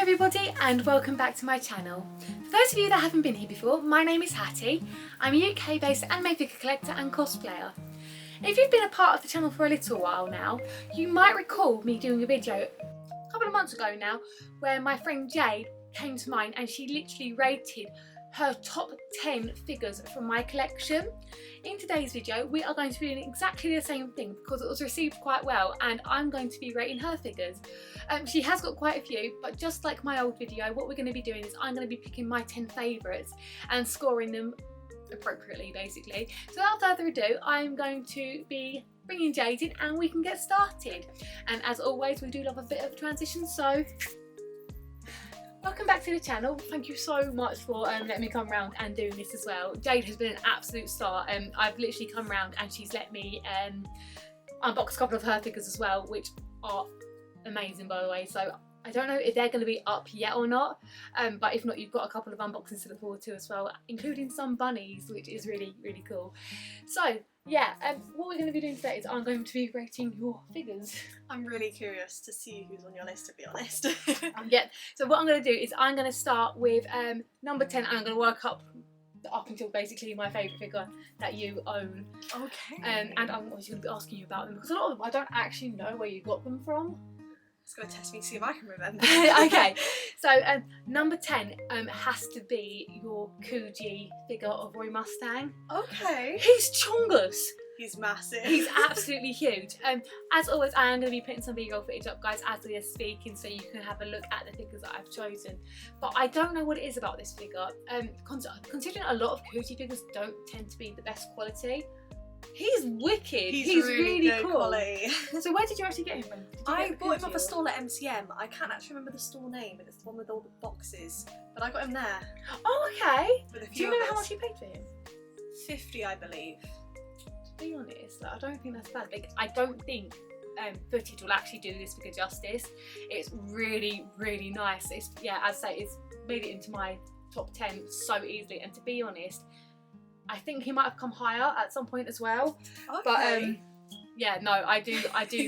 everybody and welcome back to my channel. For those of you that haven't been here before, my name is Hattie. I'm a UK based anime figure collector and cosplayer. If you've been a part of the channel for a little while now, you might recall me doing a video a couple of months ago now where my friend Jade came to mine and she literally rated her top 10 figures from my collection. In today's video we are going to be doing exactly the same thing because it was received quite well and I'm going to be rating her figures. She has got quite a few, but just like my old video, what we're going to be doing is I'm going to be picking my 10 favourites and scoring them appropriately basically. So without further ado, I'm going to be bringing Jade in and we can get started. And as always, we do love a bit of a transition, so welcome back to the channel. Thank you so much for letting me come round and doing this as well. Jade has been an absolute star. I've literally come round and she's let me unbox a couple of her figures as well, which are amazing by the way. So I don't know if they're going to be up yet or not, but if not, you've got a couple of unboxings to look forward to as well, including some bunnies, which is really cool. So yeah, what we're going to be doing today is I'm going to be rating your figures. I'm really curious to see who's on your list, to be honest. Yeah, so what I'm going to do is I'm going to start with number 10 and I'm going to work up until basically my favourite figure that you own. Okay. And I'm obviously going to be asking you about them because a lot of them I don't actually know where you got them from. It's going to test me to see if I can remember. Okay, so number 10 has to be your Kuji figure of Roy Mustang. Okay. He's chongus. He's massive. He's absolutely huge. As always, I am going to be putting some video footage up, guys, as we are speaking, so you can have a look at the figures that I've chosen. But I don't know what it is about this figure. Considering a lot of Kuji figures don't tend to be the best quality, he's wicked. He's really good cool. quality. So where did you actually get him from? I bought him off a stall at MCM. I can't actually remember the store name, but it's the one with all the boxes. But I got him there. Oh, okay. With a Do few you know how others. much you paid for him? 50, I believe. To be honest, I don't think that's bad. Like, I don't think footage will actually do this figure justice. It's really nice. It's, yeah, as I say, it's made it into my top 10 so easily. And to be honest, I think he might have come higher at some point as well. Okay. But yeah, no, I do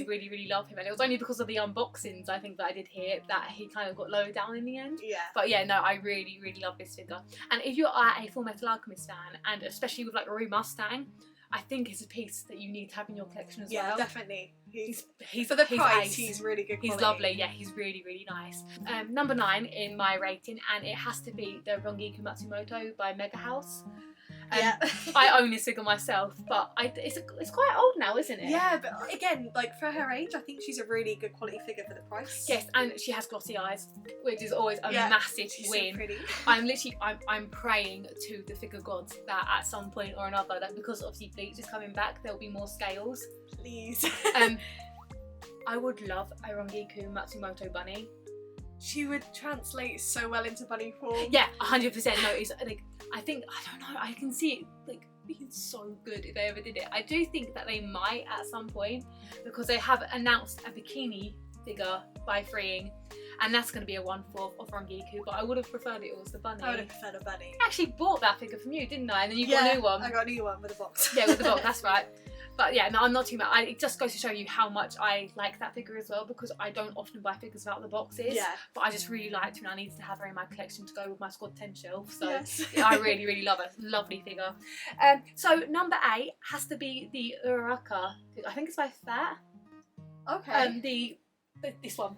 really love him, and it was only because of the unboxings I think that I did here that he kind of got lower down in the end. Yeah. But yeah, no, I really love this figure. And if you are a Full Metal Alchemist fan, and especially with like Roy Mustang, I think it's a piece that you need to have in your collection as well. Yeah, definitely. He's for the he's price, ace. he's really good quality. He's lovely, yeah, he's really nice. Number 9 in my rating, and it has to be the Rongiku Matsumoto by Mega House. Yeah. I own this figure myself, but it's quite old now, isn't it? Yeah, but again, like for her age, I think she's a really good quality figure for the price. Yes, and she has glossy eyes, which is always a massive win. So pretty. I'm praying to the figure gods that at some point or another, that because obviously Bleach is coming back, there'll be more scales. Please. I would love a Rongiku Matsumoto bunny. She would translate so well into bunny form. Yeah, 100%. No, it's like, I don't know, I can see it like being so good if they ever did it. I do think that they might at some point, because they have announced a bikini figure by Freeing, and that's going to be a 1/4 of Rongiku, but I would have preferred it was the bunny. I would have preferred a bunny. I actually bought that figure from you, didn't I? And then you got a new one. I got a new one with a box. Yeah, with the box, that's right. But yeah, no, I'm not too mad. It just goes to show you how much I like that figure as well, because I don't often buy figures without the boxes. Yeah. But I just really liked her and I needed to have her in my collection to go with my Squad 10 shelf. So yes. Yeah, I really love her. Lovely figure. So number 8 has to be the Uraraka. I think it's by Fat. Okay. This one.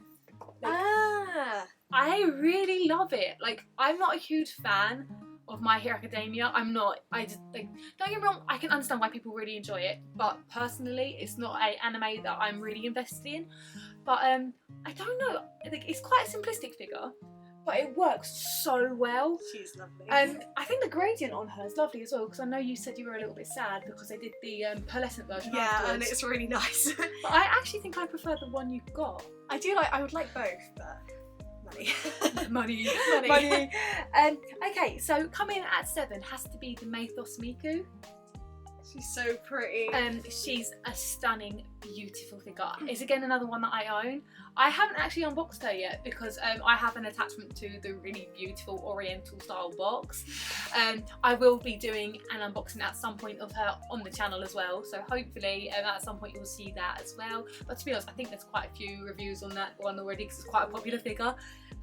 I really love it. Like, I'm not a huge fan of My Hero Academia. I'm not. I just, like, don't get me wrong, I can understand why people really enjoy it, but personally it's not an anime that I'm really invested in. But I don't know, like, it's quite a simplistic figure, but it works so well. She's lovely. I think the gradient on her is lovely as well, because I know you said you were a little bit sad because they did the pearlescent version afterwards. And it's really nice. But I actually think I prefer the one you got. I would like both, but money. money. Okay, so coming at 7 has to be the Mathos Miku. She's so pretty. She's a stunning, beautiful figure. It's again another one that I own. I haven't actually unboxed her yet because I have an attachment to the really beautiful Oriental style box. I will be doing an unboxing at some point of her on the channel as well, so hopefully at some point you'll see that as well. But to be honest, I think there's quite a few reviews on that one already because it's quite a popular figure.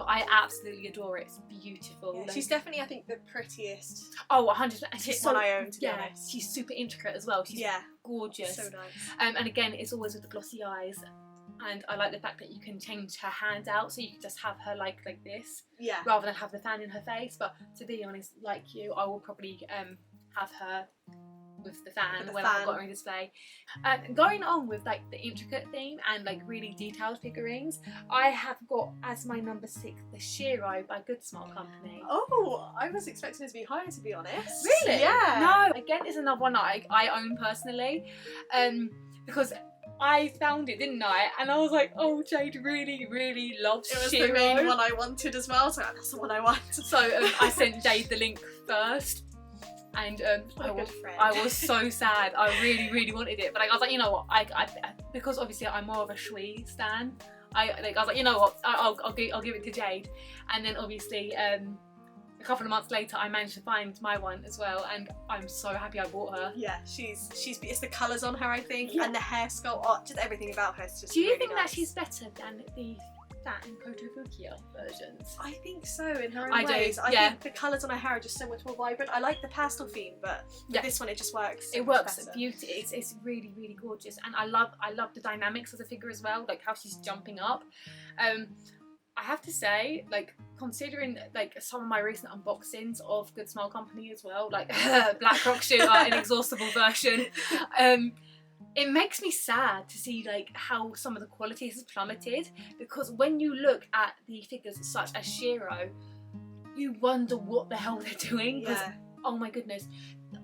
but I absolutely adore it. It's beautiful. Yeah, Like, she's definitely, I think, the prettiest oh, 100%. And she's one I own, to be yeah, honest. she's super intricate as well. She's gorgeous. So nice. And again, it's always with the glossy eyes. And I like the fact that you can change her hand out, so you can just have her like this, rather than have the fan in her face. But to be honest, like you, I will probably have her with the fan when I've got her in display. Going on with like the intricate theme and like really detailed figurines, I have got as my number 6 the Shiro by Good Smart Company. Oh, I was expecting it to be higher, to be honest. Really? Yeah. No, again, it's another one that I own personally, because I found it, didn't I? And I was like, oh, Jade really, really loves Shiro. It was the main one I wanted as well, so that's the one I want. So I sent Jade the link first, and I was so sad. I really, really wanted it, but I was like, you know what? I because obviously I'm more of a Shui stan. I was like, you know what? I'll give it to Jade, and then obviously a couple of months later, I managed to find my one as well, and I'm so happy I bought her. Yeah, she's it's the colours on her, I think, and the hair sculpt, just everything about her is just. Do you really think nice. that she's better than the Fat and Kotobukiya versions? I think so, in her own I ways. do, I think the colours on her hair are just so much more vibrant. I like the pastel theme, but with this one it just works. It works beauty. It's really, really gorgeous, and I love the dynamics of the figure as well, like how she's jumping up. I have to say, like, considering like some of my recent unboxings of Good Smile Company as well, like Black Rock Shooter, Inexhaustible version, it makes me sad to see like how some of the quality has plummeted, because when you look at the figures such as Shiro, you wonder what the hell they're doing. Yeah. Oh my goodness,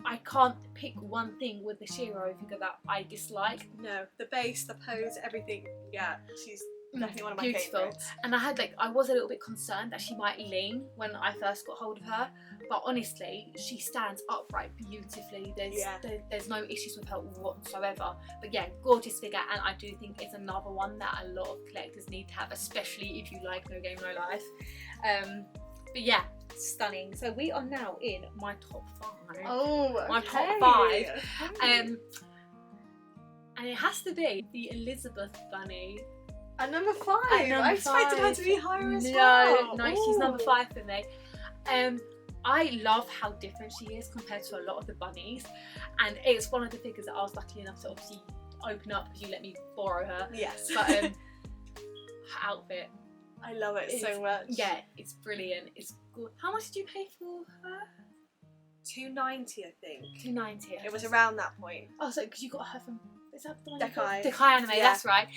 I can't pick one thing with the Shiro figure that I dislike. No, the base, the pose, everything. Yeah, she's definitely one of my beautiful favourites. And I was a little bit concerned that she might lean when I first got hold of her, but honestly she stands upright beautifully. There's no issues with her whatsoever. But yeah, gorgeous figure, and I do think it's another one that a lot of collectors need to have, especially if you like No Game No Life. But yeah, stunning. So we are now in my top 5. Oh, okay. My top 5. And it has to be the Elizabeth bunny. At number 5. I expected her to be higher as well. No, she's number 5 for me. I love how different she is compared to a lot of the bunnies, and it's one of the figures that I was lucky enough to obviously open up because you let me borrow her. Yes. But her outfit, I love it so much. Yeah, it's brilliant. It's good. How much did you pay for her? $2.90, I think. $2.90. It was around that point. Oh, so because you got her from, is that the one? Dekai. Dekai Anime. Yeah. That's right.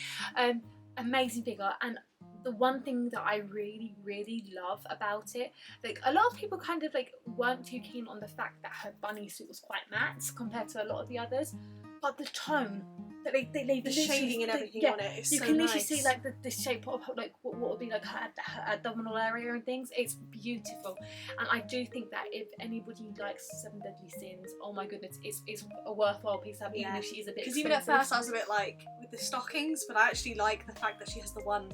Amazing figure, and the one thing that I really, really love about it, like a lot of people kind of like weren't too keen on the fact that her bunny suit was quite matte compared to a lot of the others, but the tone that the shading and everything on it is you so can nice. literally see like the shape of like what would be like her abdominal area and things. It's beautiful, and I do think that if anybody likes 7 Deadly Sins, oh my goodness, it's a worthwhile piece to have, even if she is a bit expensive. Because even at first I was a bit like with the stockings, but I actually like the fact that she has the one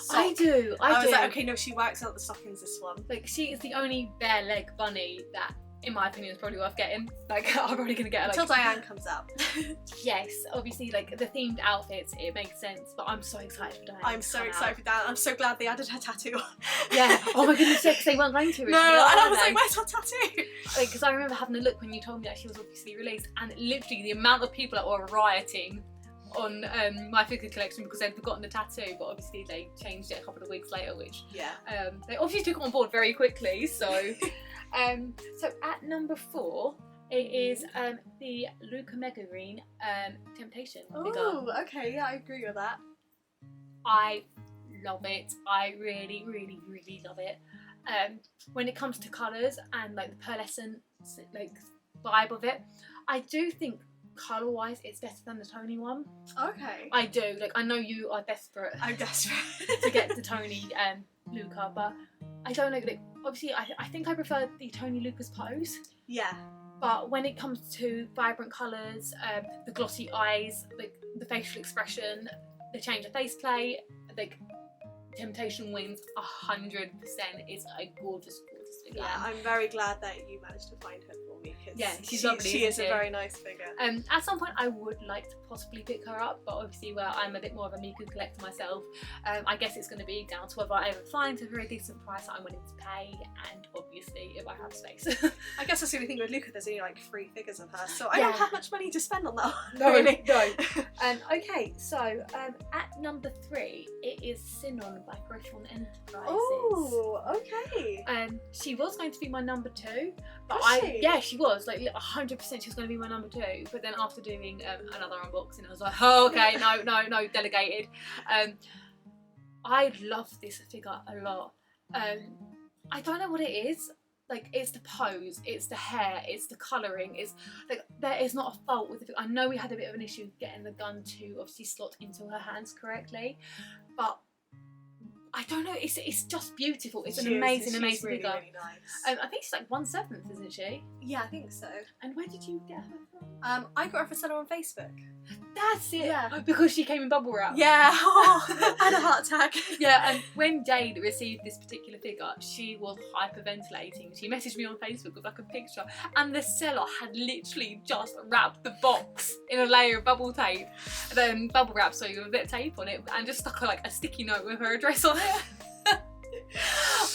sock. I do. I was like, okay, no, she works out the stockings, this one. Like, she is the only bare leg bunny that, in my opinion, is probably worth getting. Like, I'm probably gonna get her, like, until Diane comes out. Yes, obviously, like the themed outfits, it makes sense. But I'm so excited for Diane. I'm so excited for Diane. I'm so glad they added her tattoo. Yeah. Oh my goodness, because they weren't going to. No, and I was like, where's her tattoo? Like, because I remember having a look when you told me that she was obviously released, and literally the amount of people that were rioting on my figure collection because they'd forgotten the tattoo, but obviously they changed it a couple of weeks later, which they obviously took on board very quickly. So, so at number 4, it is the Luca Mega Green Temptation figure. Oh, okay, yeah, I agree with that. I love it. I really, really, really love it. When it comes to colours and like the pearlescent like vibe of it, I do think colour-wise it's better than the Tony one. Okay. I do. Like, I know you are desperate. I'm desperate to get the Tony Luca, but I don't know. Like, obviously, I think I prefer the Tony Luca's pose. Yeah. But when it comes to vibrant colours, the glossy eyes, like the facial expression, the change of faceplay, like Temptation wins 100%. It's a gorgeous, gorgeous gorgeous figure. Yeah, I'm very glad that you managed to find her for me, because Yeah, she's lovely, she is isn't a she? very nice figure. At some point I would like to possibly pick her up, but obviously I'm a bit more of a Miku collector myself. I guess it's going to be down to whether I ever find a very decent price that I'm willing to pay, and obviously if I have space. I guess that's the only thing with Luca, there's only like 3 figures of her, so I Yeah. don't have much money to spend on that one. No, really. no. Okay, so at number 3 it is Sinon by Gresham Enterprises. Oh, okay. She was going to be my number 2, but Was she? yeah, she was like 100%. She was going to be my number 2, but then after doing another unboxing, I was like, oh, okay, no, delegated. I love this figure a lot. I don't know what it is. Like, it's the pose, it's the hair, it's the colouring, it's like, there is not a fault with it. I know we had a bit of an issue getting the gun to obviously slot into her hands correctly, but I don't know, it's just beautiful. It's an amazing really, figure. really nice. I think she's like 1/7, isn't she? Yeah, I think so. And where did you get her from? I got her for sale on Facebook. That's it! Yeah. Because she came in bubble wrap. Yeah, I had a heart attack. Yeah, and when Jade received this particular figure, she was hyperventilating. She messaged me on Facebook with like a picture, and the seller had literally just wrapped the box in a layer of bubble tape, then bubble wrap, so with a bit of tape on it, and just stuck like a sticky note with her address on it.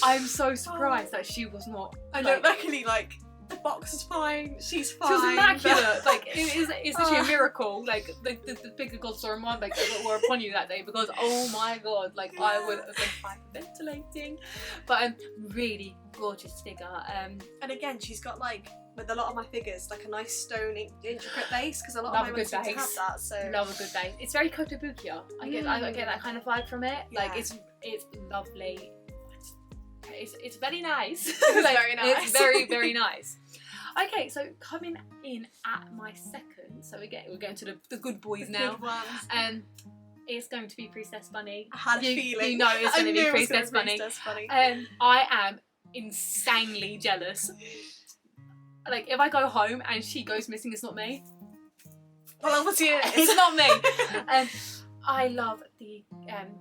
I'm so surprised that she was not. I know, luckily, like, the box is fine, she's fine. She was immaculate. Like, it's literally a miracle. Like, the bigger gods are were upon you that day, because oh my god, like, I would have been hyperventilating. But really gorgeous figure. And again, she's got, like, with a lot of my figures, like a nice stone intricate base, because a lot Love of a my good ones seem to base. have that. So Love a good base. It's very Kotobukiya. I get that kind of vibe from it. Yeah. Like, it's lovely. It's very nice. It's very nice. It's very, very nice. Okay, so coming in at my second, so we're getting to the good boys now. Good ones. It's going to be Princess Bunny. I had a feeling. You know it's I going to knew be it was Princess gonna be Bunny. Princess Bunny. I am insanely jealous. Like, if I go home and she goes missing, it's not me. Well, obviously it is. It's not me. I love the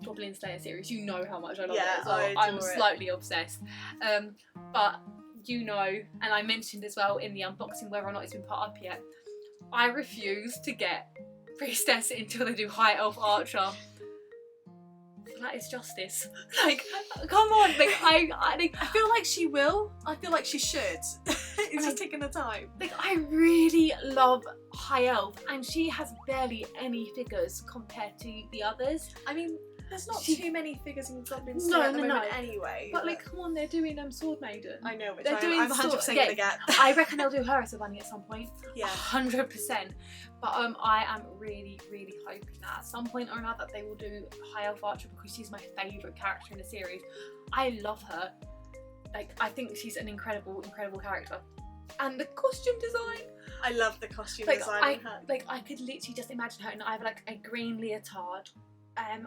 Goblin Slayer series. You know how much I love it as well. I I'm adore it. slightly obsessed. But you know, and I mentioned as well in the unboxing whether or not it's been put up yet, I refuse to get Priestess until they do High Elf Archer. That is justice. Like, come on. Like, I feel like she will. I feel like she should. It's just taking the time. Like, I really love High Elf, and she has barely any figures compared to the others. I mean, there's not She- too many figures in Goblin No, Slayer at the no, no. moment anyway. But like, come on, they're doing Sword Maiden. I know, which they're doing I'm 100% sort- gonna get. I reckon they'll do her as a bunny at some point. Yeah. 100%. But I am really, really hoping that at some point or another they will do High Elf Archer, because she's my favourite character in the series. I love her. Like, I think she's an incredible, incredible character. And the costume design. I love the costume Like, design on her. I could literally just imagine her in either like a green leotard,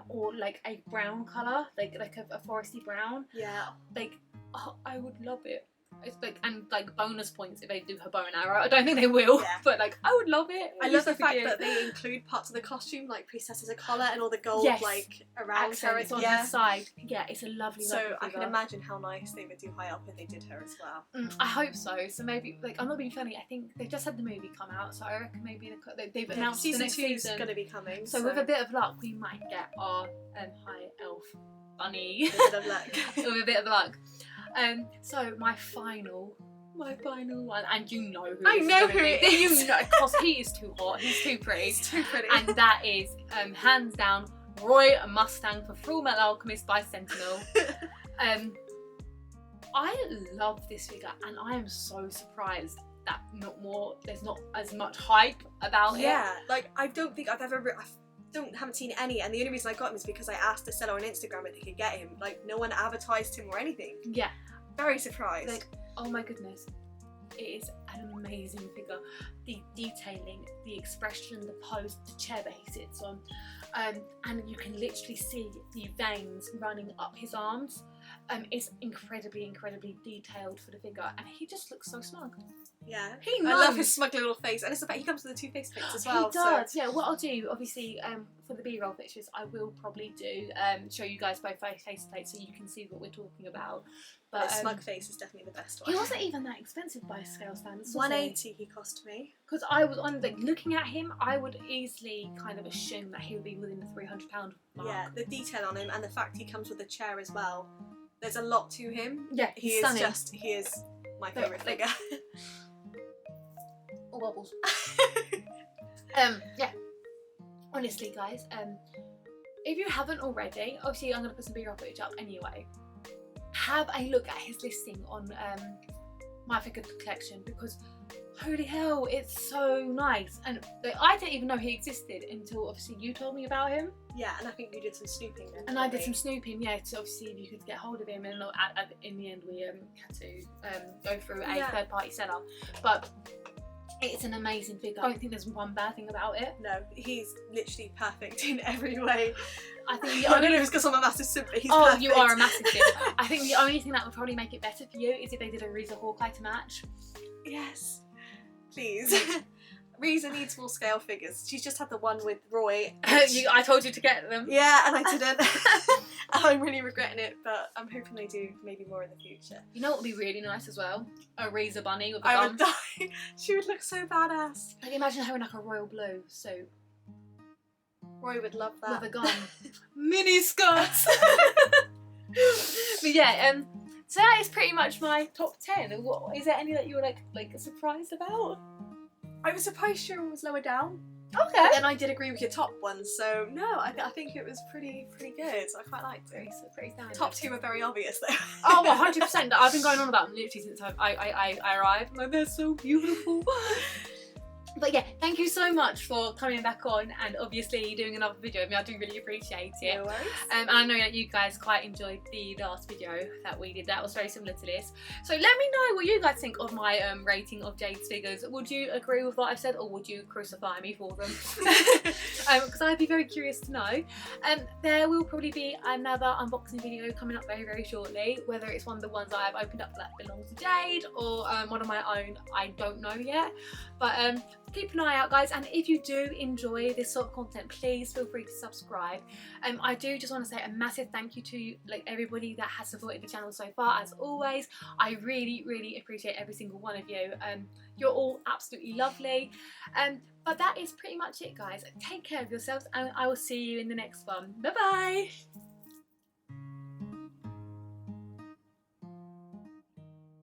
or like a brown colour, like a foresty brown. Yeah. Like, oh, I would love it. It's like, and like bonus points if they do her bow and arrow. I don't think they will, Yeah. but like, I would love it. I love the fact that they include parts of the costume, like Priestess has a collar and all the gold, Yes. like around her. accents on Yeah. her side. Yeah, it's a lovely. So lovely I can figure. imagine how nice they would do High Elf if they did her as well. I hope so. So maybe, like, I'm not being funny. I think they've just had the movie come out, so I reckon maybe they've announced the season next 2 season. is going to be coming. So with a bit of luck, we might get our High Elf Bunny. a bit of luck. With a bit of luck. So my final one, and you know who I this know is who gonna it be. is. You know, because he is too hot, he's too pretty. It's too pretty. And that is, hands down, Roy Mustang for Full Metal Alchemist by Sentinel. I love this figure, and I am so surprised that there's not as much hype about it. Yeah, like I don't think I've ever. Haven't seen any, and the only reason I got him is because I asked the seller on Instagram if they could get him. Like, no one advertised him or anything. Yeah. Very surprised. Like, oh my goodness, it is an amazing figure. The detailing, the expression, the pose, the chair that he sits on, and you can literally see the veins running up his arms. is incredibly detailed for the figure, and he just looks so smug. Yeah, He I knows. love his smug little face, and it's the fact he comes with the two-faced pics as well. He does. So. Yeah. What I'll do, obviously, for the B-roll pictures, I will probably do show you guys both face to face so you can see what we're talking about. But His smug face is definitely the best one. he wasn't even that expensive by scale standards. $180 he cost me. Because I was on looking at him, I would easily kind of assume that he would be within the £300 mark. Yeah, the detail on him and the fact he comes with a chair as well. There's a lot to him. Yeah, He he's is stunning. he is my favourite figure. Or wobbles. Yeah. Honestly, guys, if you haven't already, obviously I'm going to put some B-roll footage up anyway. Have a look at his listing on My Figure Collection, because holy hell, it's so nice. And I didn't even know he existed until obviously you told me about him. Yeah, and I think you did some snooping then. And I did some snooping, yeah, to obviously if you could get hold of him. And in the end, we had to go through a third-party seller. But it's an amazing figure. I don't think there's one bad thing about it. No, he's literally perfect in every way. I think I don't know if it's because I'm a massive simp, but he's oh, perfect. you are a massive simp. I think the only thing that would probably make it better for you is if they did a Reza Hawkeye to match. Yes, please. Reza needs small scale figures. She's just had the one with Roy. I told you to get them. Yeah, and I didn't. I'm really regretting it, but I'm hoping they do maybe more in the future. You know what would be really nice as well? A Reza bunny with a I gun. would die. She would look so badass. Like imagine her in like a royal blue suit Roy would love that. with a gun. Mini skirts. But yeah, so that is pretty much my top 10. What is there any that you were like surprised about? I was surprised Sharon was lower down. Okay. But then I did agree with your top one, so no, I think it was pretty good. I quite liked it. Pretty standard. Top two were very obvious though. Oh, 100%. I've been going on about them literally since I arrived. Like, they're so beautiful. But yeah, thank you so much for coming back on and obviously doing another video with me. I do really appreciate it. No worries. And I know that you guys quite enjoyed the last video that we did. That was very similar to this. So let me know what you guys think of my rating of Jade's figures. Would you agree with what I've said, or would you crucify me for them? Because I'd be very curious to know. There will probably be another unboxing video coming up very shortly. Whether it's one of the ones that I've opened up that belongs to Jade, or one of my own, I don't know yet. But keep an eye out, guys, and if you do enjoy this sort of content, please feel free to subscribe. I do just want to say a massive thank you to everybody that has supported the channel so far. As always, I really appreciate every single one of you. You're all absolutely lovely. But that is pretty much it, guys. Take care of yourselves, and I will see you in the next one. Bye bye.